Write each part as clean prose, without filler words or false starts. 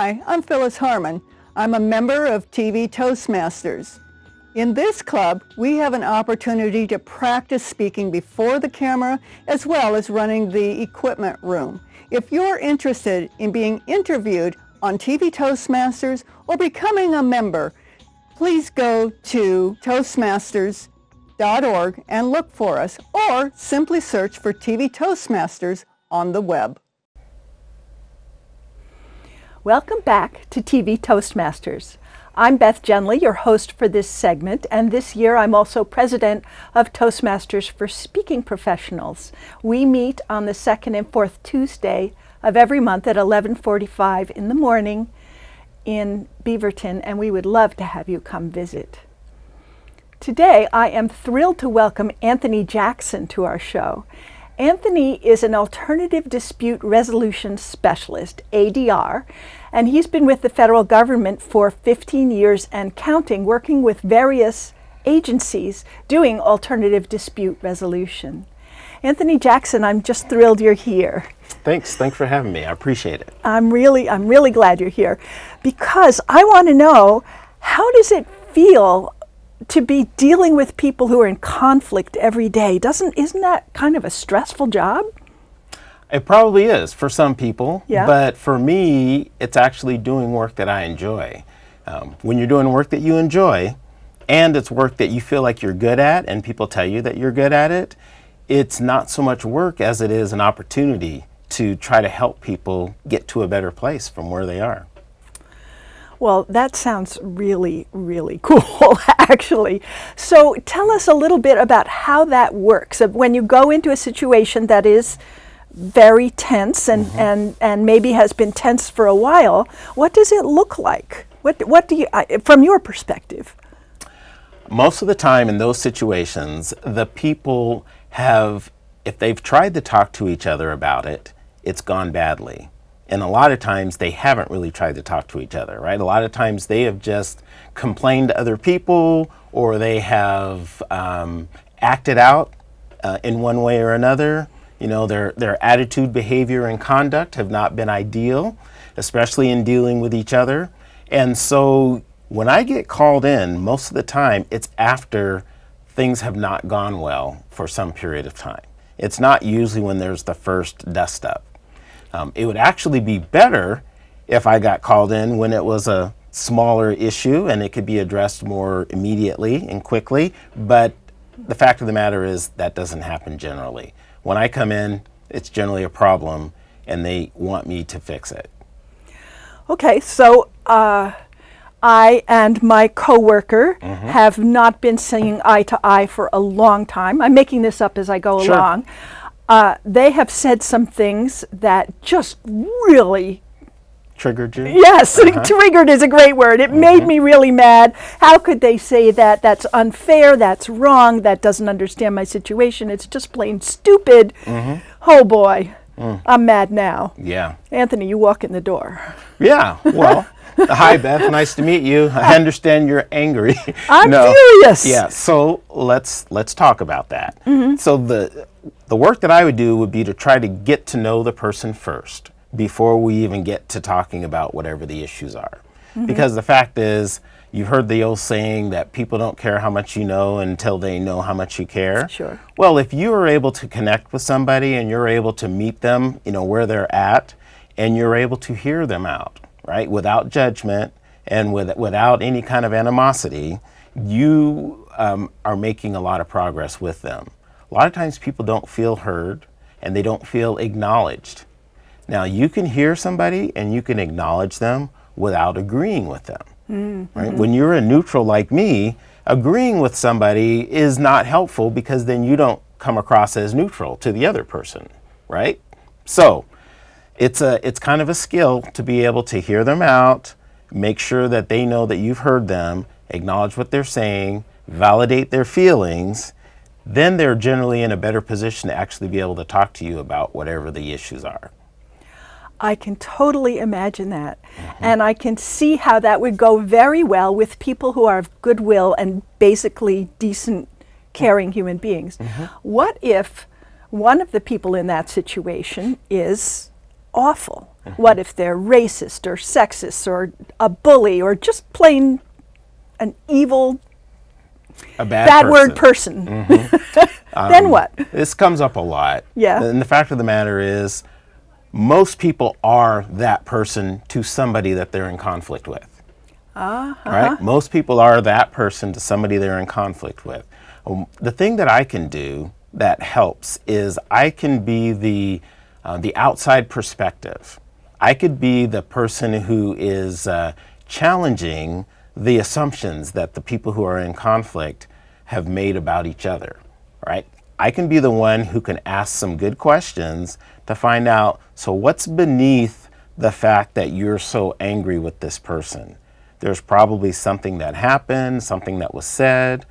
Hi, I'm Phyllis Harmon. I'm a member of TV Toastmasters. In this club, we have an opportunity to practice speaking before the camera as well as running the equipment room. If you're interested in being interviewed on TV Toastmasters or becoming a member, please go to Toastmasters.org and look for us, or simply search for TV Toastmasters on the web. Welcome back to TV Toastmasters. I'm Beth Genly, your host for this segment, and this year I'm also president of Toastmasters for Speaking Professionals. We meet on the second and fourth Tuesday of every month at 11:45 in the morning in Beaverton, and we would love to have you come visit. Today I am thrilled to welcome Anthony Jackson to our show. Anthony is an Alternative Dispute Resolution Specialist, ADR, and he's been with the federal government for 15 years and counting, working with various agencies doing alternative dispute resolution. Anthony Jackson, I'm just thrilled you're here. Thanks for having me. I appreciate it. I'm really glad you're here because I want to know, how does it feel to be dealing with people who are in conflict every day? Isn't that kind of a stressful job? It probably is for some people, yeah. But for me, it's actually doing work that I enjoy. When you're doing work that you enjoy, and it's work that you feel like you're good at, and people tell you that you're good at it, it's not so much work as it is an opportunity to try to help people get to a better place from where they are. Well, that sounds really, really cool, actually. So tell us a little bit about how that works. When you go into a situation that is very tense and maybe has been tense for a while, what does it look like? What do you, from your perspective? Most of the time in those situations, the people have, if they've tried to talk to each other about it, it's gone badly. And a lot of times they haven't really tried to talk to each other, right? A lot of times they have just complained to other people, or they have acted out in one way or another. You know, their attitude, behavior, and conduct have not been ideal, especially in dealing with each other. And so when I get called in, most of the time it's after things have not gone well for some period of time. It's not usually when there's the first dust up. It would actually be better if I got called in when it was a smaller issue and it could be addressed more immediately and quickly, but the fact of the matter is that doesn't happen generally. When I come in, it's generally a problem and they want me to fix it. Okay, so I and my coworker have not been seeing eye to eye for a long time. I'm making this up as I go along. They have said some things that just really triggered you? Yes, triggered is a great word. It made me really mad. How could they say that? That's unfair, that's wrong, that doesn't understand my situation. It's just plain stupid. Oh boy, I'm mad now. Yeah. Anthony, you walk in the door. Yeah, well, hi Beth, nice to meet you. I understand you're angry. I'm furious. Yeah, so let's talk about that. So the work that I would do would be to try to get to know the person first before we even get to talking about whatever the issues are. Because the fact is, you've heard the old saying that people don't care how much you know until they know how much you care. Sure. Well, if you are able to connect with somebody and you're able to meet them, you know, where they're at, and you're able to hear them out, right, without judgment and without any kind of animosity, you are making a lot of progress with them. A lot of times people don't feel heard and they don't feel acknowledged. Now, you can hear somebody and you can acknowledge them without agreeing with them. Right? When you're a neutral like me, agreeing with somebody is not helpful because then you don't come across as neutral to the other person, right? So it's kind of a skill to be able to hear them out, make sure that they know that you've heard them, acknowledge what they're saying, validate their feelings. Then they're generally in a better position to actually be able to talk to you about whatever the issues are. I can totally imagine that. And I can see how that would go very well with people who are of goodwill and basically decent, caring human beings. What if one of the people in that situation is awful? What if they're racist or sexist or a bully or just plain an evil, A bad word person? Then what? This comes up a lot. Yeah. And the fact of the matter is, most people are that person to somebody that they're in conflict with. Right? Most people are that person to somebody they're in conflict with. The thing that I can do that helps is I can be the outside perspective. I could be the person who is challenging the assumptions that the people who are in conflict have made about each other, right? I can be the one who can ask some good questions to find out, so what's beneath the fact that you're so angry with this person? There's probably something that happened, something that was said.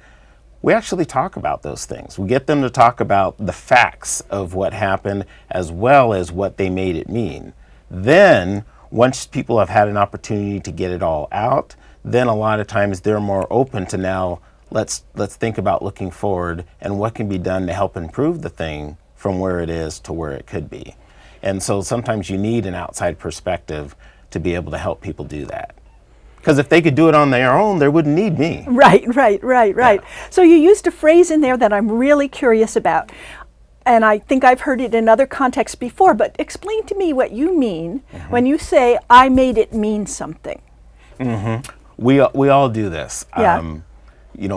We actually talk about those things. We get them to talk about the facts of what happened as well as what they made it mean. Then, once people have had an opportunity to get it all out, then a lot of times they're more open to now, let's think about looking forward and what can be done to help improve the thing from where it is to where it could be. And so sometimes you need an outside perspective to be able to help people do that. Because if they could do it on their own, they wouldn't need me. Right. Yeah. So you used a phrase in there that I'm really curious about. And I think I've heard it in other contexts before, but explain to me what you mean when you say, I made it mean something. We all do this. Yeah.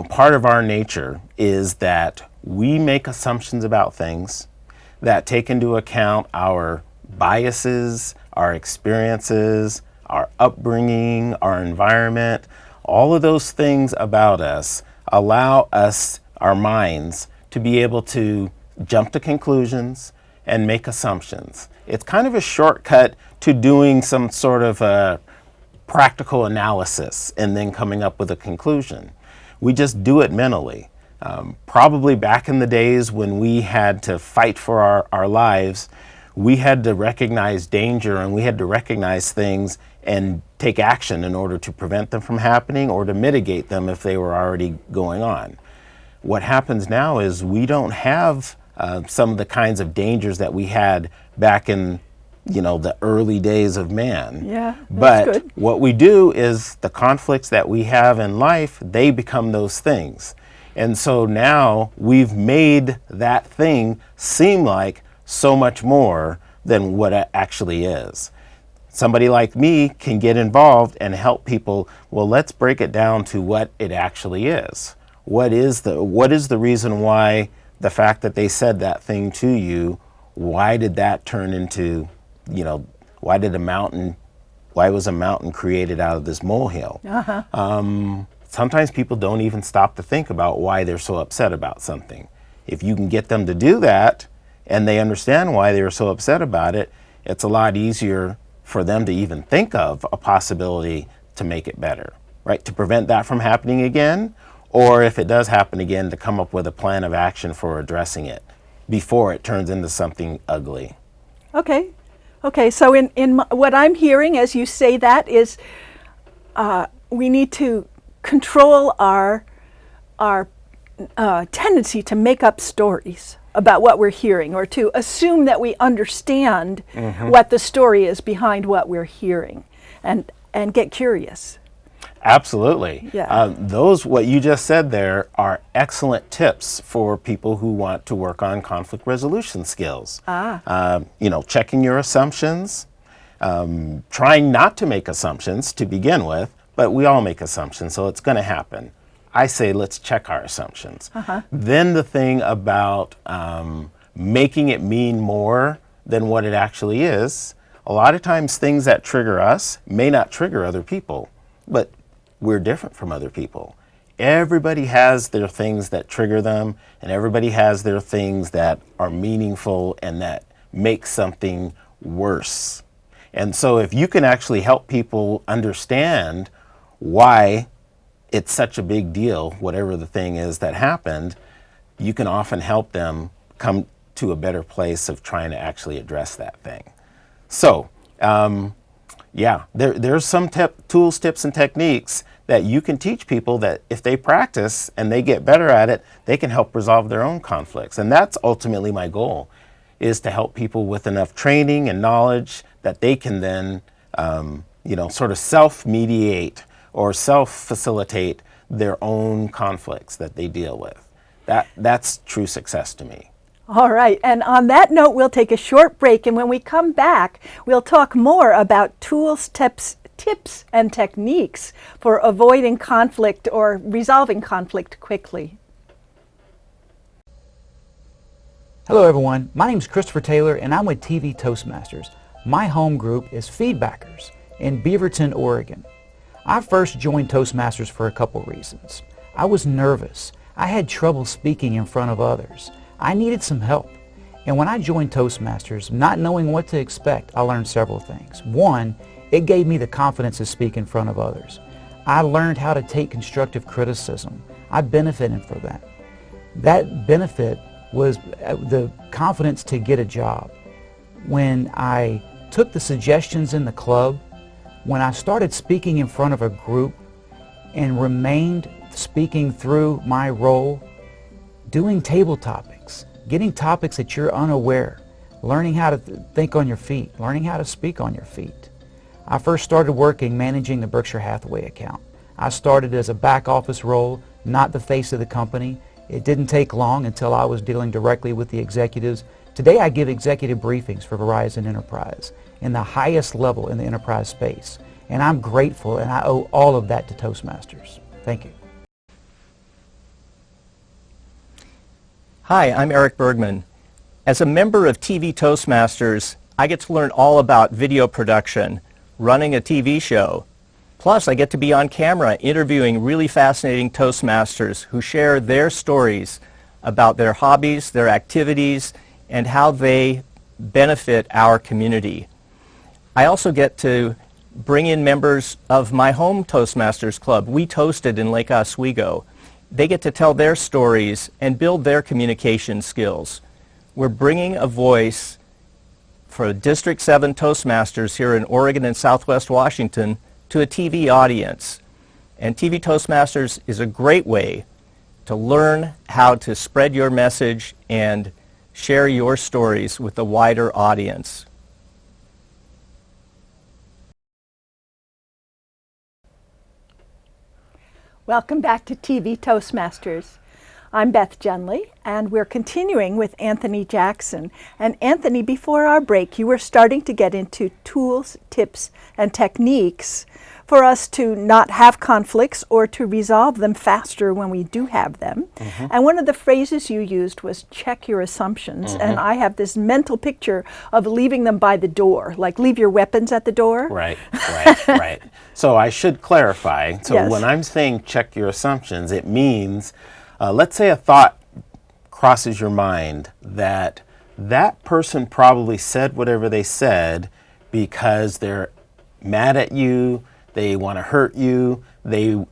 Part of our nature is that we make assumptions about things that take into account our biases, our experiences, our upbringing, our environment. All of those things about us allow us, our minds, to be able to jump to conclusions and make assumptions. It's kind of a shortcut to doing some sort of a practical analysis and then coming up with a conclusion. We just do it mentally. Probably back in the days when we had to fight for our lives, we had to recognize danger and we had to recognize things and take action in order to prevent them from happening or to mitigate them if they were already going on. What happens now is we don't have some of the kinds of dangers that we had back in the early days of man. Yeah, but that's good. What we do is the conflicts that we have in life, they become those things. And so now we've made that thing seem like so much more than what it actually is. Somebody like me can get involved and help people. Well, let's break it down to what it actually is. What is the reason why the fact that they said that thing to you, why did that turn into, why was a mountain created out of this molehill? Sometimes people don't even stop to think about why they're so upset about something. If you can get them to do that and they understand why they were so upset about it, it's a lot easier for them to even think of a possibility to make it better, right? To prevent that from happening again, or if it does happen again, to come up with a plan of action for addressing it before it turns into something ugly. Okay. So in what I'm hearing as you say that is we need to control our tendency to make up stories about what we're hearing or to assume that we understand what the story is behind what we're hearing and get curious. Absolutely. Yeah. What you just said there are excellent tips for people who want to work on conflict resolution skills. Checking your assumptions, trying not to make assumptions to begin with, but we all make assumptions, so it's going to happen. I say let's check our assumptions. Then the thing about making it mean more than what it actually is, a lot of times things that trigger us may not trigger other people, but we're different from other people. Everybody has their things that trigger them, and everybody has their things that are meaningful and that make something worse. And so if you can actually help people understand why it's such a big deal, whatever the thing is that happened, you can often help them come to a better place of trying to actually address that thing. So, there's some tools, tips, and techniques that you can teach people that if they practice and they get better at it, they can help resolve their own conflicts. And that's ultimately my goal, is to help people with enough training and knowledge that they can then, sort of self-mediate or self-facilitate their own conflicts that they deal with. That's true success to me. All right, and on that note, we'll take a short break, and when we come back, we'll talk more about tools, tips, and techniques for avoiding conflict or resolving conflict quickly. Hello everyone, my name is Christopher Taylor and I'm with TV Toastmasters. My home group is Feedbackers in Beaverton, Oregon. I first joined Toastmasters for a couple reasons. I was nervous. I had trouble speaking in front of others. I needed some help. And when I joined Toastmasters, not knowing what to expect, I learned several things. One, it gave me the confidence to speak in front of others. I learned how to take constructive criticism. I benefited from that. That benefit was the confidence to get a job. When I took the suggestions in the club, when I started speaking in front of a group and remained speaking through my role, doing table topics, getting topics that you're unaware, learning how to think on your feet, learning how to speak on your feet. I first started working managing the Berkshire Hathaway account. I started as a back office role, not the face of the company. It didn't take long until I was dealing directly with the executives. Today I give executive briefings for Verizon Enterprise in the highest level in the enterprise space. And I'm grateful and I owe all of that to Toastmasters. Thank you. Hi, I'm Eric Bergman. As a member of TV Toastmasters, I get to learn all about video production, running a TV show. Plus, I get to be on camera interviewing really fascinating Toastmasters who share their stories about their hobbies, their activities, and how they benefit our community. I also get to bring in members of my home Toastmasters club. We toasted in Lake Oswego. They get to tell their stories and build their communication skills. We're bringing a voice for District 7 Toastmasters here in Oregon and Southwest Washington to a TV audience. And TV Toastmasters is a great way to learn how to spread your message and share your stories with a wider audience. Welcome back to TV Toastmasters. I'm Beth Genly, and we're continuing with Anthony Jackson. And Anthony, before our break, you were starting to get into tools, tips, and techniques for us to not have conflicts or to resolve them faster when we do have them. Mm-hmm. And one of the phrases you used was check your assumptions. Mm-hmm. And I have this mental picture of leaving them by the door, like leave your weapons at the door. Right. Right. So I should clarify. So yes. When I'm saying check your assumptions, it means let's say a thought crosses your mind that person probably said whatever they said because they're mad at you, they want to hurt you, they're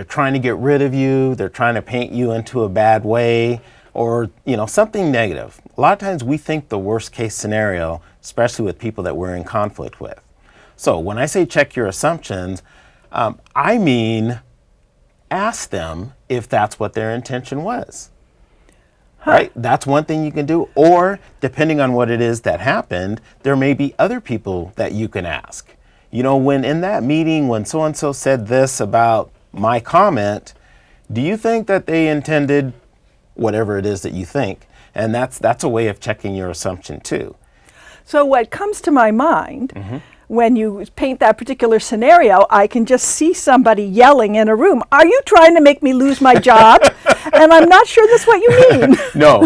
trying to get rid of you, they're trying to paint you into a bad way, or something negative. A lot of times we think the worst case scenario, especially with people that we're in conflict with. So when I say check your assumptions, I mean ask them if that's what their intention was. Right? That's one thing you can do. Or depending on what it is that happened, there may be other people that you can ask. When in that meeting, when so-and-so said this about my comment, do you think that they intended whatever it is that you think? And that's a way of checking your assumption too. So what comes to my mind, mm-hmm. when you paint that particular scenario, I can just see somebody yelling in a room, "Are you trying to make me lose my job?" And I'm not sure that's what you mean. No,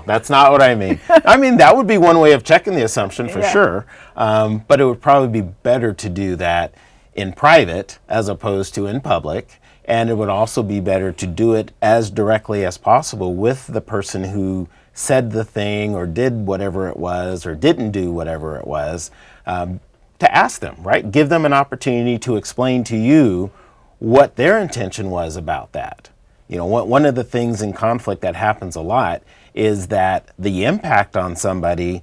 that's not what I mean. I mean, that would be one way of checking the assumption for sure, but it would probably be better to do that in private as opposed to in public, and it would also be better to do it as directly as possible with the person who said the thing or did whatever it was or didn't do whatever it was, to ask them, right? Give them an opportunity to explain to you what their intention was about that. One of the things in conflict that happens a lot is that the impact on somebody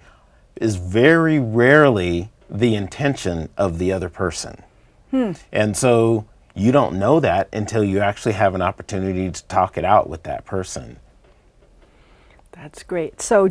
is very rarely the intention of the other person. And so you don't know that until you actually have an opportunity to talk it out with that person. That's great. So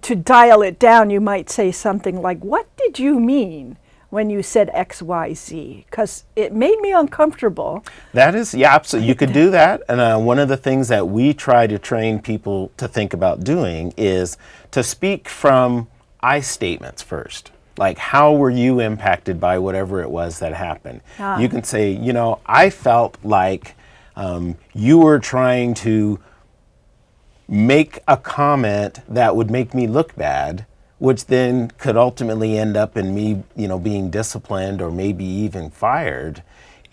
to dial it down, you might say something like, "What did you mean when you said X, Y, Z?" Because it made me uncomfortable. That is, yeah, absolutely. You could do that. And one of the things that we try to train people to think about doing is to speak from I statements first. Like, how were you impacted by whatever it was that happened? You can say, you know, I felt like you were trying to make a comment that would make me look bad, which then could ultimately end up in me, you know, being disciplined or maybe even fired.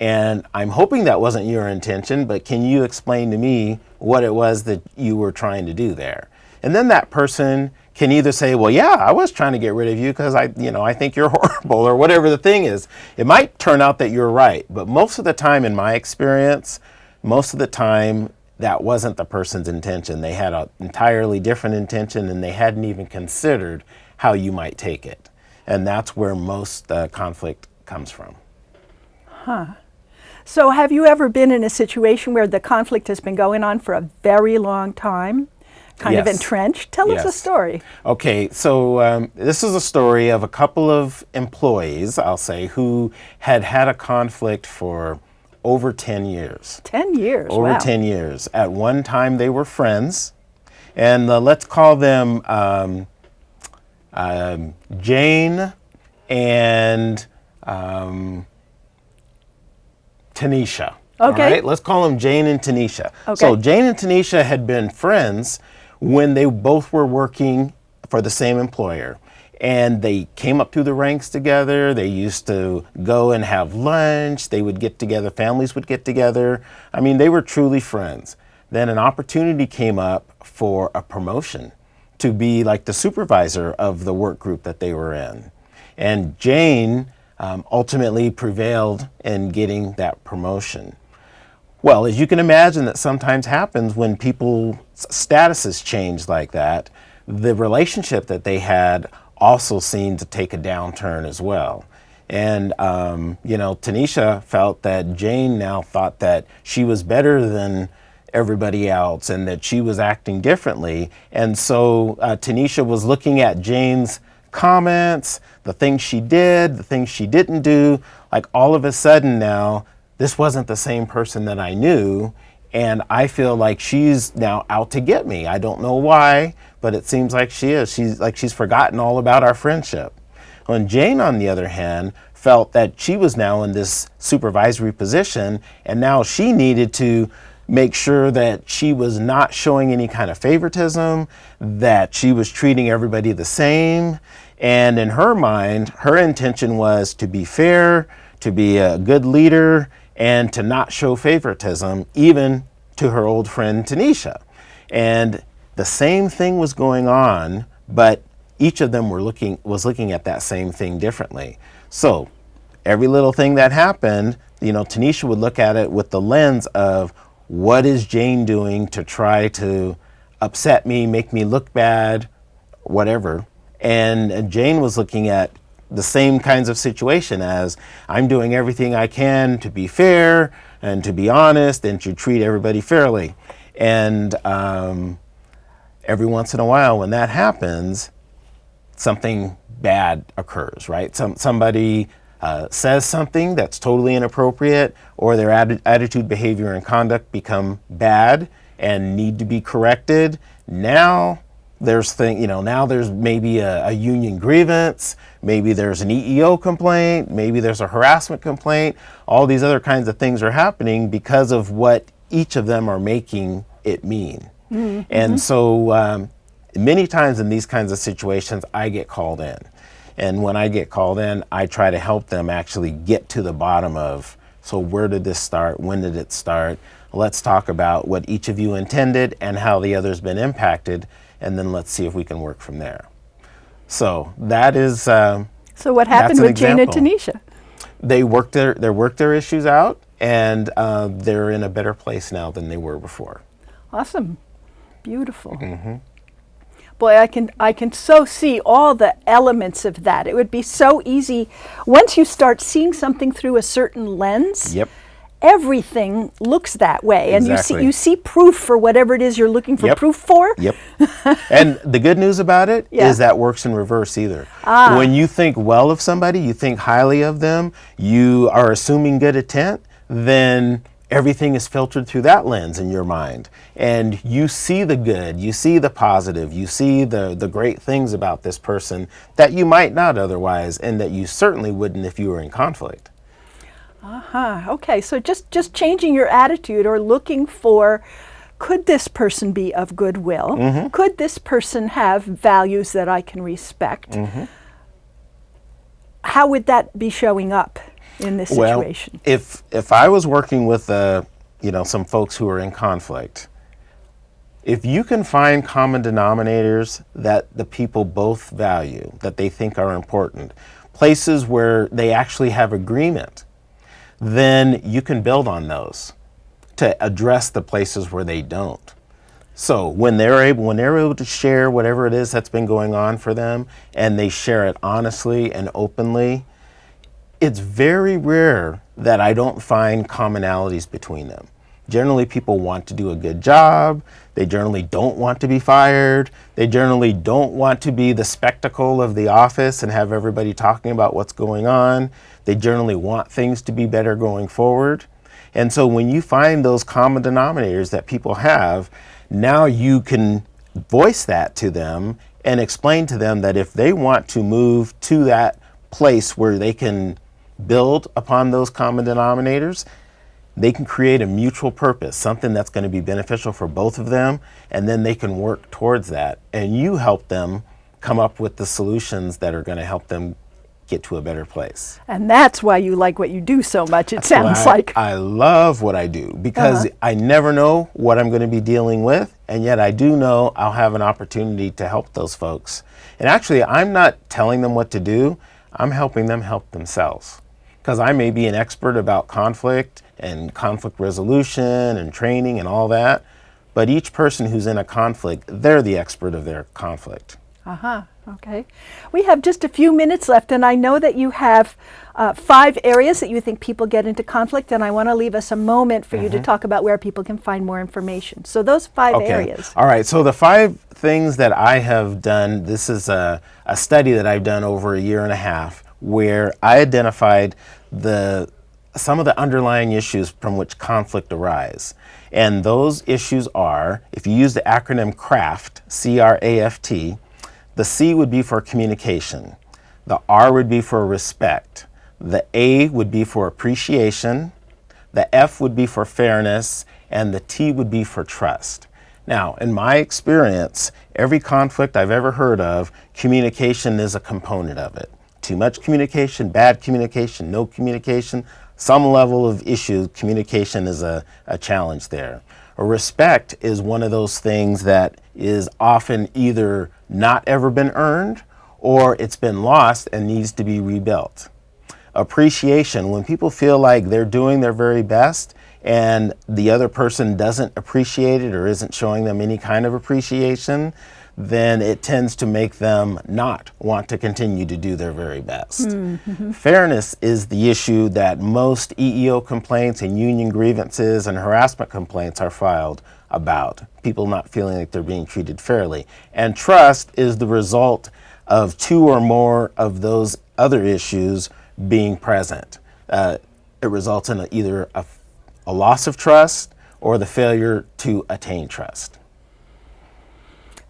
And I'm hoping that wasn't your intention, but can you explain to me what it was that you were trying to do there? And then that person can either say, well, yeah, I was trying to get rid of you because I think you're horrible, or whatever the thing is. It might turn out that you're right, but most of the time, in my experience, that wasn't the person's intention. They had an entirely different intention, and they hadn't even considered how you might take it. And that's where most conflict comes from. So have you ever been in a situation where the conflict has been going on for a very long time, kind of entrenched? Tell us a story. Okay, so this is a story of a couple of employees, I'll say, who had a conflict for over 10 years. 10 years, Over wow. 10 years. At one time, they were friends. And let's call them Jane and Tanisha. Okay. All right, let's call them Jane and Tanisha. Okay. So Jane and Tanisha had been friends when they both were working for the same employer. And they came up through the ranks together. They used to go and have lunch. They would get together. Families would get together. I mean, they were truly friends. Then an opportunity came up for a promotion to be like the supervisor of the work group that they were in. And Jane ultimately prevailed in getting that promotion. Well, as you can imagine, that sometimes happens when people's statuses change like that. The relationship that they had also seemed to take a downturn as well. And, Tanisha felt that Jane now thought that she was better than everybody else and that she was acting differently. And so Tanisha was looking at Jane's comments, the things she did, the things she didn't do. Like, all of a sudden now, this wasn't the same person that I knew. And I feel like she's now out to get me. I don't know why, but it seems like she is. She's forgotten all about our friendship. When Jane, on the other hand, felt that she was now in this supervisory position, and now she needed to make sure that she was not showing any kind of favoritism, that she was treating everybody the same. And in her mind, her intention was to be fair, to be a good leader, and to not show favoritism, even to her old friend Tanisha. And the same thing was going on, but each of them was looking at that same thing differently. So every little thing that happened, Tanisha would look at it with the lens of, what is Jane doing to try to upset me, make me look bad, whatever. And Jane was looking at the same kinds of situation as, I'm doing everything I can to be fair and to be honest and to treat everybody fairly. And every once in a while, when that happens, something bad occurs, right? Somebody says something that's totally inappropriate, or their attitude, behavior, and conduct become bad and need to be corrected. Now there's maybe a union grievance, maybe there's an EEO complaint, maybe there's a harassment complaint. All these other kinds of things are happening because of what each of them are making it mean. Mm-hmm. And so many times in these kinds of situations, I get called in. And when I get called in, I try to help them actually get to the bottom of, so where did this start? When did it start? Let's talk about what each of you intended and how the other's been impacted, and then let's see if we can work from there. So that is. So what happened with Jane and Tanisha? They worked their issues out, and they're in a better place now than they were before. Awesome, beautiful. Mm-hmm. Boy, I can so see all the elements of that. It would be so easy once you start seeing something through a certain lens. Yep. everything looks that way, and Exactly. you see proof for whatever it is you're looking for Yep. proof for. Yep. And the good news about it Yeah. is that works in reverse either. When you think well of somebody, you think highly of them, you are assuming good intent, then everything is filtered through that lens in your mind. And you see the good, you see the positive, you see the great things about this person that you might not otherwise, and that you certainly wouldn't if you were in conflict. Okay, so just changing your attitude, or looking for, could this person be of goodwill? Mm-hmm. Could this person have values that I can respect? Mm-hmm. How would that be showing up in this situation? Well, if I was working with some folks who are in conflict, if you can find common denominators that the people both value, that they think are important, places where they actually have agreement, then you can build on those to address the places where they don't. So when they're able to share whatever it is that's been going on for them, and they share it honestly and openly, it's very rare that I don't find commonalities between them. Generally, people want to do a good job. They generally don't want to be fired. They generally don't want to be the spectacle of the office and have everybody talking about what's going on. They generally want things to be better going forward. And so when you find those common denominators that people have, now you can voice that to them and explain to them that if they want to move to that place where they can build upon those common denominators, they can create a mutual purpose, something that's going to be beneficial for both of them, and then they can work towards that. And you help them come up with the solutions that are going to help them get to a better place. And that's why you like what you do so much, it sounds Why like. I love what I do, because I never know what I'm going to be dealing with, and yet I do know I'll have an opportunity to help those folks. And actually, I'm not telling them what to do, I'm helping them help themselves. Because I may be an expert about conflict and conflict resolution and training and all that, but each person who's in a conflict, they're the expert of their conflict. Okay. We have just a few minutes left, and I know that you have 5 areas that you think people get into conflict, and I want to leave us a moment for you to talk about where people can find more information. So those 5 areas. All right. So the 5 things that I have done, this is a study that I've done over a year and a half, where I identified some of the underlying issues from which conflict arise. And those issues are, if you use the acronym CRAFT, C-R-A-F-T, the C would be for communication, the R would be for respect, the A would be for appreciation, the F would be for fairness, and the T would be for trust. Now, in my experience, every conflict I've ever heard of, communication is a component of it. Too much communication, bad communication, no communication, some level of issue, communication is a challenge there. Respect is one of those things that is often either not ever been earned, or it's been lost and needs to be rebuilt. Appreciation, when people feel like they're doing their very best and the other person doesn't appreciate it or isn't showing them any kind of appreciation, then it tends to make them not want to continue to do their very best. Fairness is the issue that most EEO complaints and union grievances and harassment complaints are filed about. People not feeling like they're being treated fairly. And trust is the result of 2 or more of those other issues being present. It results in either a loss of trust or the failure to attain trust.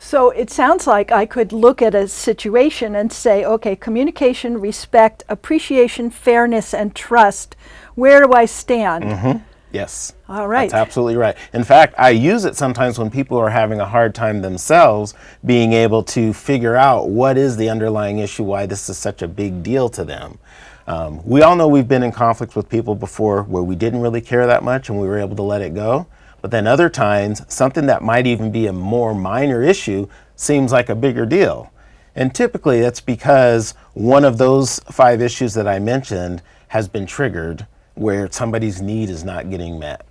So it sounds like I could look at a situation and say, okay, communication, respect, appreciation, fairness, and trust. Where do I stand? Yes. All right. That's absolutely right. In fact, I use it sometimes when people are having a hard time themselves being able to figure out what is the underlying issue, why this is such a big deal to them. We all know we've been in conflict with people before where we didn't really care that much and we were able to let it go. But then other times, something that might even be a more minor issue seems like a bigger deal. And typically that's because one of those 5 issues that I mentioned has been triggered where somebody's need is not getting met.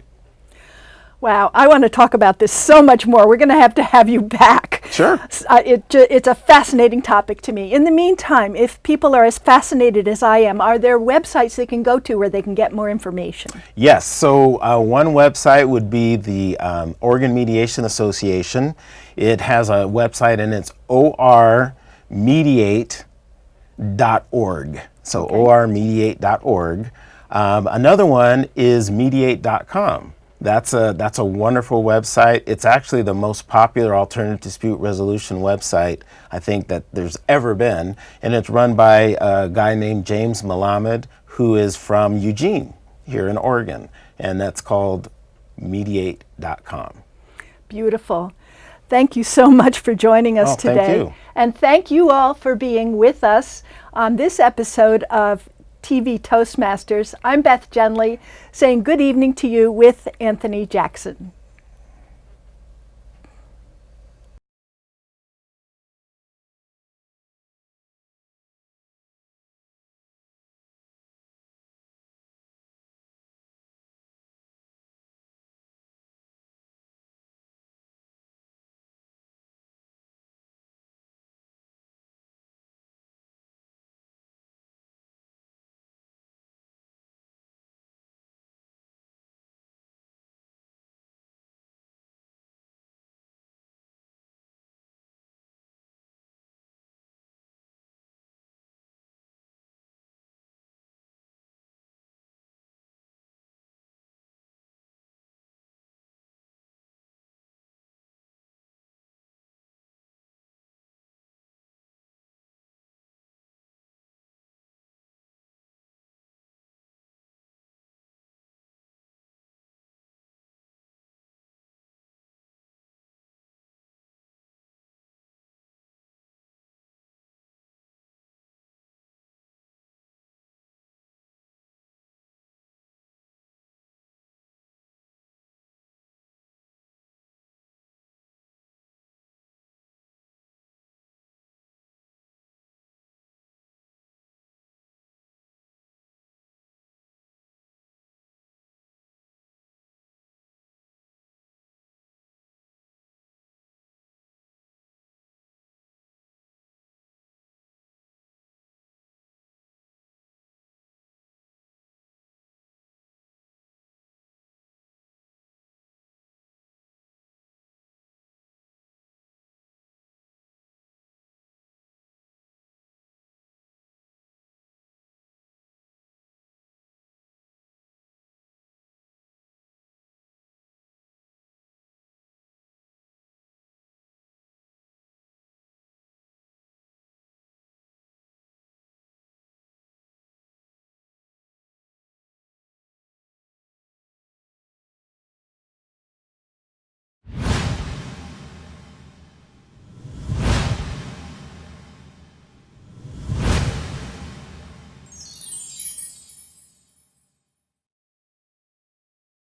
Wow, I want to talk about this so much more. We're going to have you back. Sure. It's a fascinating topic to me. In the meantime, if people are as fascinated as I am, are there websites they can go to where they can get more information? Yes. So one website would be the Oregon Mediation Association. It has a website, and it's ormediate.org. So ormediate.org. Another one is mediate.com. That's a wonderful website. It's actually the most popular alternative dispute resolution website I think that there's ever been, and it's run by a guy named James Malamed, who is from Eugene here in Oregon, and that's called mediate.com. Beautiful. Thank you so much for joining us today. Thank you. And thank you all for being with us on this episode of TV Toastmasters. I'm Beth Genly, saying good evening to you with Anthony Jackson.